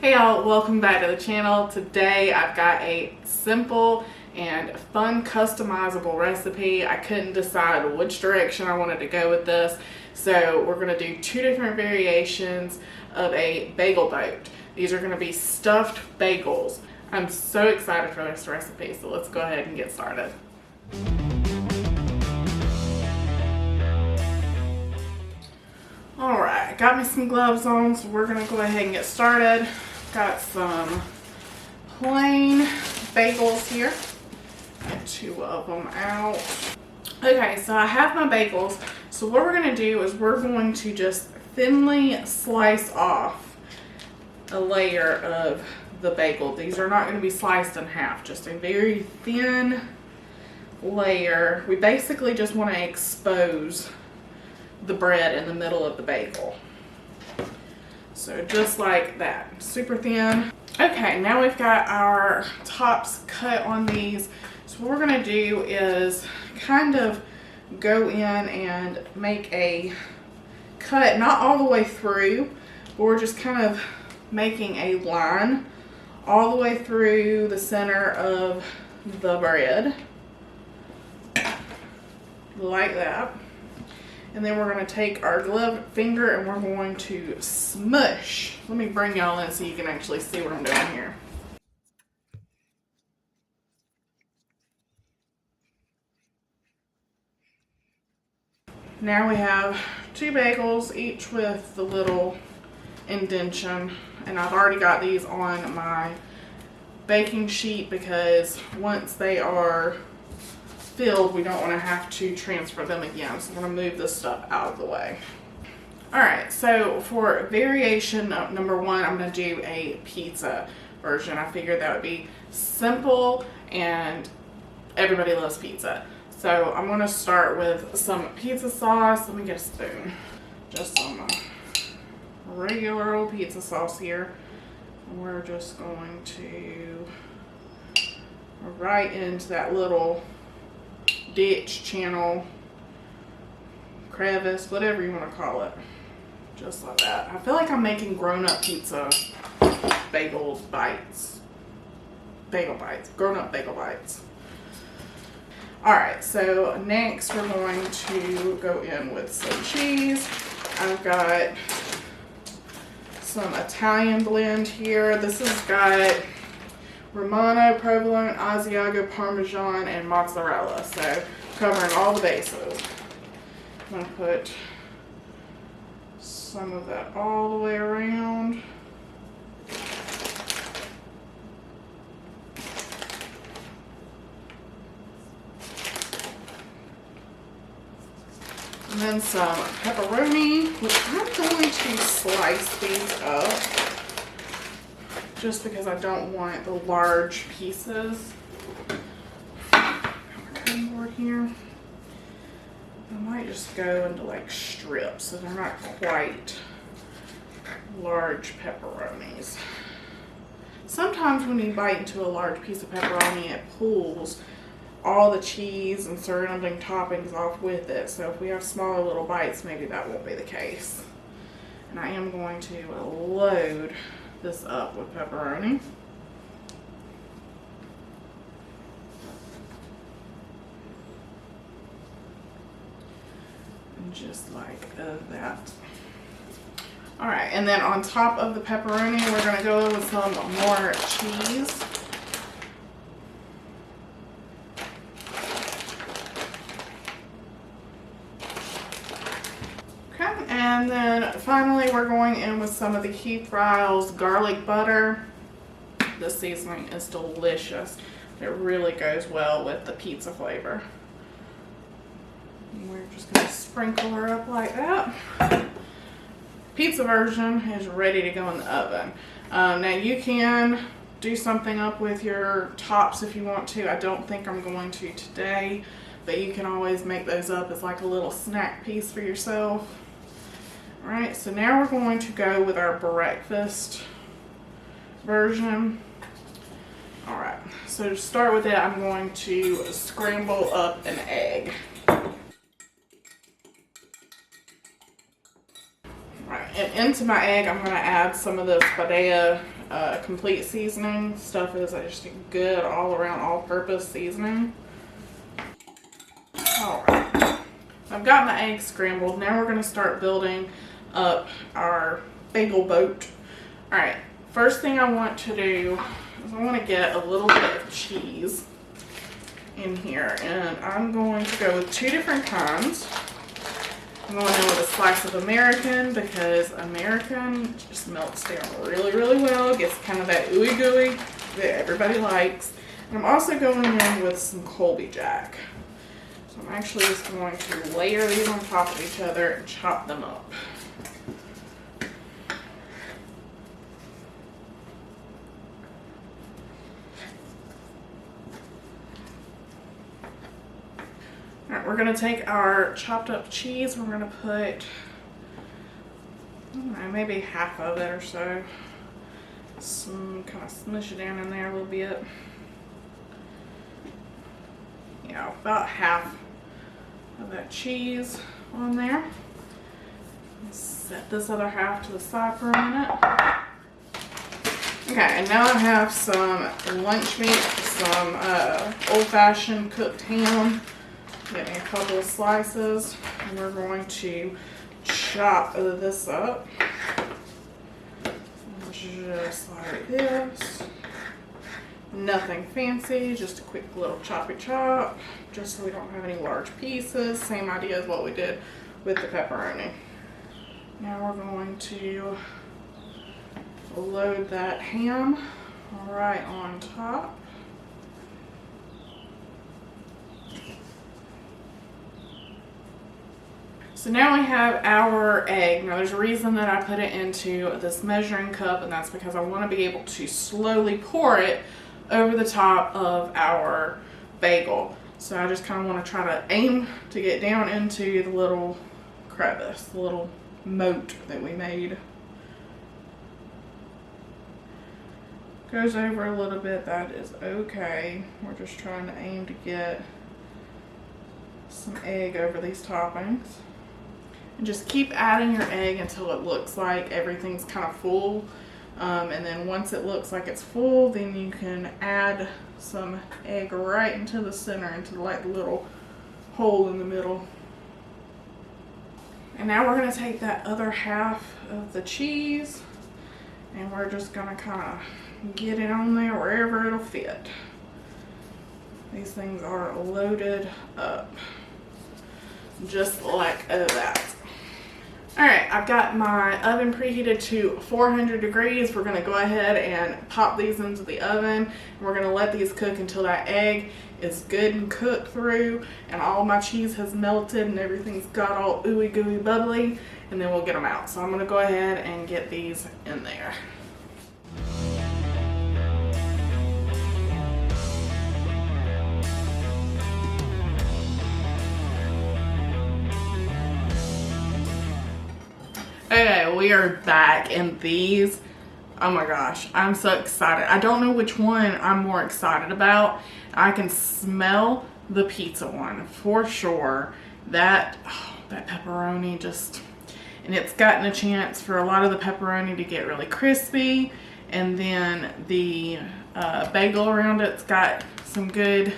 Hey y'all, welcome back to the channel. Today I've got a simple and fun customizable recipe. I couldn't decide which direction I wanted to go with this, so we're going to do two different variations of a bagel boat. These are going to be stuffed bagels. I'm so excited for this recipe, so let's go ahead and get started. Alright, got me some gloves on, so we're going to go ahead and get started. Got some plain bagels here. Get two of them out. Okay, so I have my bagels. So what we're going to do is we're going to just thinly slice off a layer of the bagel. These are not going to be sliced in half, just a very thin layer. We basically just want to expose the bread in the middle of the bagel. So just like that, super thin. Okay, now we've got our tops cut on these. So what we're gonna do is kind of go in and make a cut, not all the way through, but we're just kind of making a line all the way through the center of the bread, like that. And then we're going to take our gloved finger and we're going to smush. Let me bring y'all in so you can actually see what I'm doing here. Now we have two bagels, each with the little indentation. And I've already got these on my baking sheet because once they are filled, we don't want to have to transfer them again. So I'm going to move this stuff out of the way. Alright, so for variation number one, I'm going to do a pizza version. I figured that would be simple and everybody loves pizza. So I'm going to start with some pizza sauce. Let me get a spoon. Just some regular old pizza sauce here. And we're just going to right into that little ditch, channel, crevice, whatever you want to call it. Just like that. I feel like I'm making grown-up pizza bagel bites. Grown-up bagel bites. Alright, so next we're going to go in with some cheese. I've got some Italian blend here. This has got Romano, provolone, Asiago, Parmesan, and mozzarella. So covering all the bases. I'm going to put some of that all the way around. And then some pepperoni, which I'm going to slice these up, just because I don't want the large pieces. Cutting board here. I might just go into like strips so they're not quite large pepperonis. Sometimes when you bite into a large piece of pepperoni, it pulls all the cheese and surrounding toppings off with it. So if we have smaller little bites, maybe that won't be the case. And I am going to load this up with pepperoni. And just like that. Alright, and then on top of the pepperoni, we're going to go with some more cheese. And then finally we're going in with some of the Heath Riles garlic butter. This seasoning is delicious. It really goes well with the pizza flavor. And we're just going to sprinkle her up like that. Pizza version is ready to go in the oven. Now you can do something up with your tops if you want to. I don't think I'm going to today, but you can always make those up as like a little snack piece for yourself. Alright, so now we're going to go with our breakfast version. Alright, so to start with it, I'm going to scramble up an egg. Alright, and into my egg, I'm gonna add some of this Badea complete seasoning. Stuff is just a good all around, all purpose seasoning. All right, I've got my eggs scrambled. Now we're gonna start building up our bagel boat. All right, first thing I want to do is I want to get a little bit of cheese in here, and I'm going to go with 2 different kinds. I'm going in with a slice of American because American just melts down really, really well. It gets kind of that ooey gooey that everybody likes. And I'm also going in with some Colby Jack. So I'm actually just going to layer these on top of each other and chop them up. Alright, we're going to take our chopped up cheese, we're going to put, I don't know, maybe half of it or so. Kind of smush it down in there a little bit. Yeah, about half of that cheese on there. Set this other half to the side for a minute. Okay, and now I have some lunch meat, some old-fashioned cooked ham. Get me a couple of slices, and we're going to chop this up. Just like this. Nothing fancy, just a quick little choppy chop, just so we don't have any large pieces. Same idea as what we did with the pepperoni. Now we're going to load that ham right on top. So now we have our egg. Now there's a reason that I put it into this measuring cup, and that's because I want to be able to slowly pour it over the top of our bagel. So I just kind of want to try to aim to get down into the little crevice, the little moat that we made. Goes over a little bit, that is okay. We're just trying to aim to get some egg over these toppings. And just keep adding your egg until it looks like everything's kind of full. And then once it looks like it's full, then you can add some egg right into the center, into like the little hole in the middle. And now we're going to take that other half of the cheese, and we're just going to kind of get it on there wherever it'll fit. These things are loaded up just like that. Alright, I've got my oven preheated to 400 degrees. We're going to go ahead and pop these into the oven. We're going to let these cook until that egg is good and cooked through and all my cheese has melted and everything's got all ooey gooey bubbly, and then we'll get them out. So I'm going to go ahead and get these in there. Okay, we are back, and these, oh my gosh, I'm so excited. I don't know which one I'm more excited about. I can smell the pizza one for sure. That pepperoni just, and it's gotten a chance for a lot of the pepperoni to get really crispy, and then the bagel around it's got some good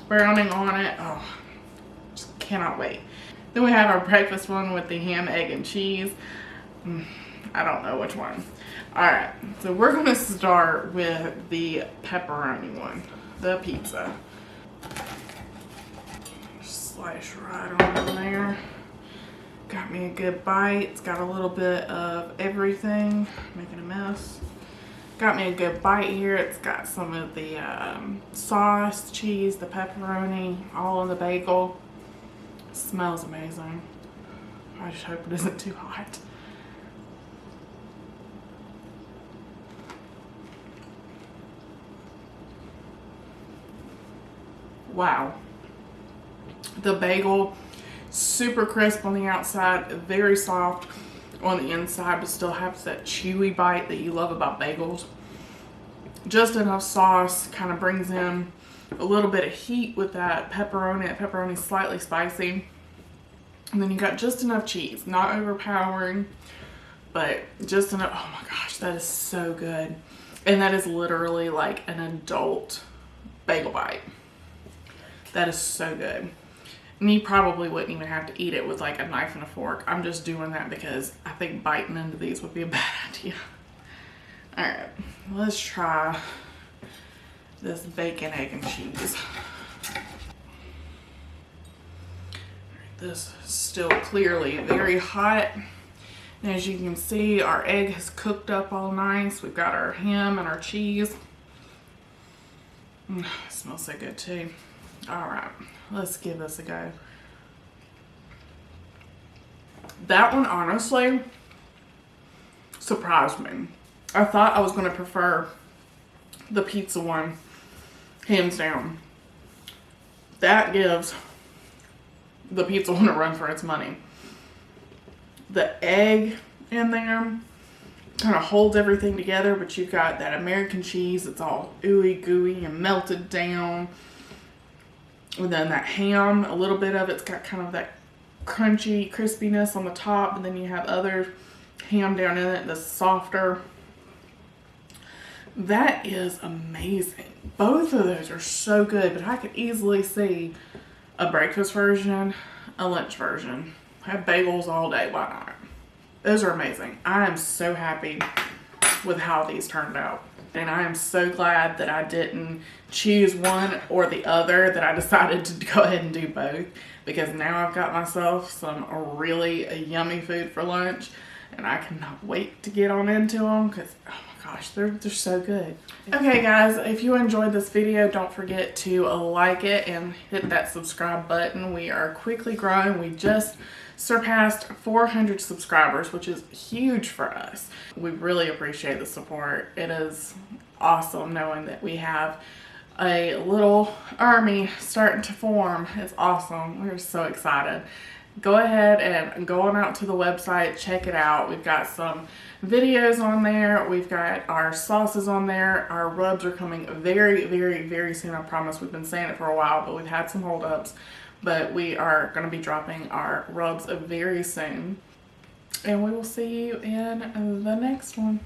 browning on it. Oh, just cannot wait. Then we have our breakfast one with the ham, egg, and cheese. I don't know which one. Alright, so we're going to start with the pepperoni one, the pizza. Slice right on in there. Got me a good bite. It's got a little bit of everything, making a mess. Got me a good bite here. It's got some of the sauce, cheese, the pepperoni, all in the bagel. It smells amazing. I just hope it isn't too hot. Wow. The bagel, super crisp on the outside, very soft on the inside, but still has that chewy bite that you love about bagels. Just enough sauce, kind of brings in a little bit of heat with that pepperoni. That pepperoni's slightly spicy. And then you got just enough cheese, not overpowering, But just enough. Oh my gosh, that is so good. And that is literally like an adult bagel bite. That is so good. And you probably wouldn't even have to eat it with like a knife and a fork. I'm just doing that because I think biting into these would be a bad idea. All right, let's try this bacon, egg, and cheese. This is still clearly very hot. And as you can see, our egg has cooked up all nice. We've got our ham and our cheese. It smells so good too. All right, let's give this a go. That one honestly surprised me. I thought I was going to prefer the pizza one, hands down. That gives the pizza one a run for its money. The egg in there kind of holds everything together, but you've got that American cheese. It's all ooey gooey and melted down. And then that ham, a little bit of it's got kind of that crunchy crispiness on the top, and then you have other ham down in it that's softer. That is amazing. Both of those are so good, but I could easily see a breakfast version, a lunch version. Have bagels all day, why not? Those are amazing. I am so happy with how these turned out. And I am so glad that I didn't choose one or the other, that I decided to go ahead and do both, because now I've got myself some really yummy food for lunch, and I cannot wait to get on into them because, oh my gosh, they're so good. Okay guys, if you enjoyed this video, don't forget to like it and hit that subscribe button. We are quickly growing. We just surpassed 400 subscribers, which is huge for us. We really appreciate the support. It is awesome knowing that we have a little army starting to form. It's awesome. We're so excited. Go ahead and go on out to the website, check it out. We've got some videos on there. We've got our sauces on there. Our rubs are coming very, very, very soon. I promise. We've been saying it for a while, but we've had some holdups. But we are going to be dropping our rubs very soon. And we will see you in the next one.